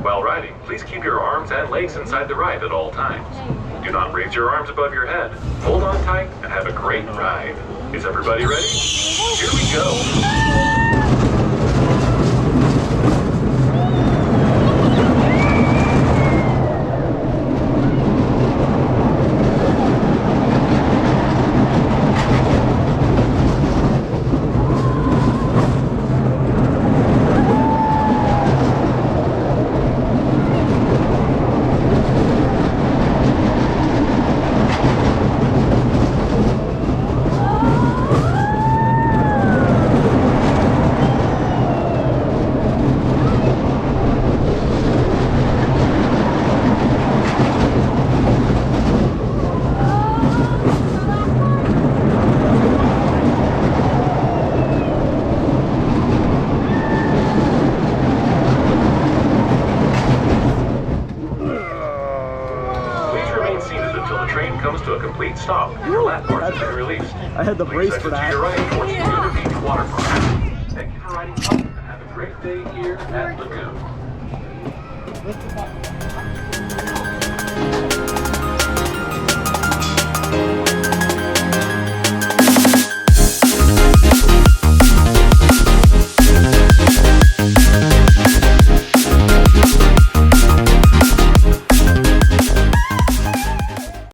While riding, please keep your arms and legs inside the ride at all times. Do not raise your arms above your head. Hold on tight and have a great ride. Is everybody ready? Here we go. Comes to a complete stop. Your lap bars have been released. I had the brace for that. To your right towards the Zierer Beach water park. Thank you for riding up and have a great day here at Lagoon.